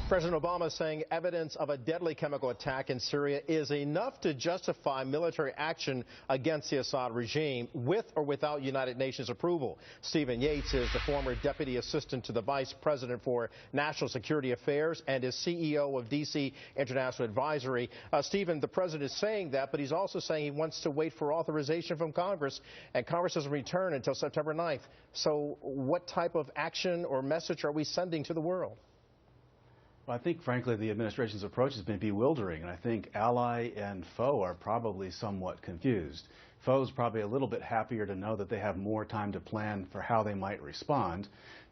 President Obama saying evidence of a deadly chemical attack in Syria is enough to justify military action against the Assad regime with or without United Nations approval. Stephen Yates is the former deputy assistant to the vice president for national security affairs and is CEO of D.C. International Advisory. Stephen, the president is saying that, but he's also saying he wants to wait for authorization from Congress, and Congress doesn't return until September 9th. So what type of action or message are we sending to the world? Well, I think, frankly, the administration's approach has been bewildering, and I think ally and foe are probably somewhat confused. Foe's probably a little bit happier to know that they have more time to plan for how they might respond,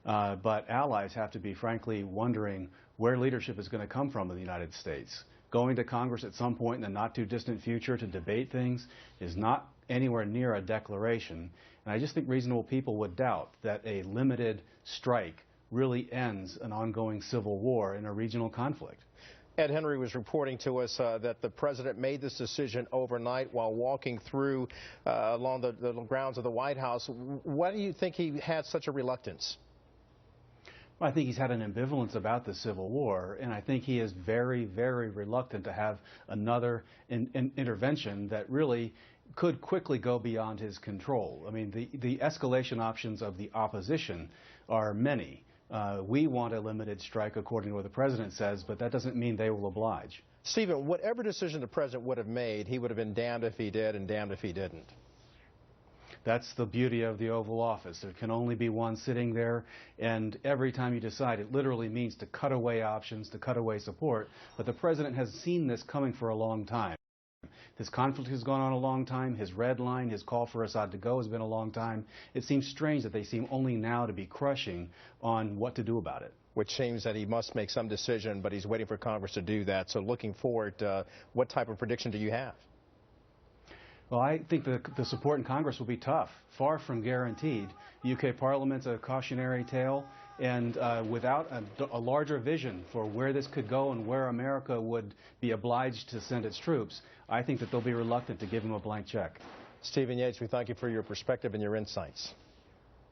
but allies have to be, frankly, wondering where leadership is going to come from in the United States. Going to Congress at some point in the not-too-distant future to debate things is not anywhere near a declaration, and I just think reasonable people would doubt that a limited strike really ends an ongoing civil war in a regional conflict. Ed Henry was reporting to us that the president made this decision overnight while walking through along the grounds of the White House. Why do you think he had such a reluctance? Well, I think he's had an ambivalence about the Civil War, and I think he is very, very reluctant to have another intervention that really could quickly go beyond his control. I mean, the escalation options of the opposition are many. We want a limited strike, according to what the president says, but that doesn't mean they will oblige. Stephen, whatever decision the president would have made, he would have been damned if he did and damned if he didn't. That's the beauty of the Oval Office. There can only be one sitting there, and every time you decide, it literally means to cut away options, to cut away support. But the president has seen this coming for a long time. This conflict has gone on a long time. His red line, his call for Assad to go has been a long time. It seems strange that they seem only now to be crushing on what to do about it. Which seems that he must make some decision, but he's waiting for Congress to do that. So looking forward, what type of prediction do you have? Well, I think the support in Congress will be tough, far from guaranteed. The UK Parliament's a cautionary tale, and without a larger vision for where this could go and where America would be obliged to send its troops, I think that they'll be reluctant to give him a blank check. Stephen Yates, we thank you for your perspective and your insights.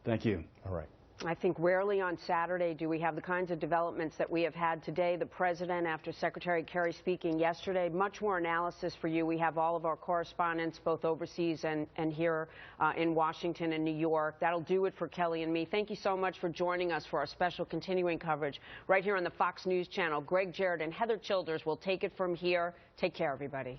Thank you. All right. I think rarely on Saturday do we have the kinds of developments that we have had today. The president, after Secretary Kerry speaking yesterday, much more analysis for you. We have all of our correspondents, both overseas and here in Washington and New York. That'll do it for Kelly and me. Thank you so much for joining us for our special continuing coverage right here on the Fox News Channel. Greg Jarrett and Heather Childers will take it from here. Take care, everybody.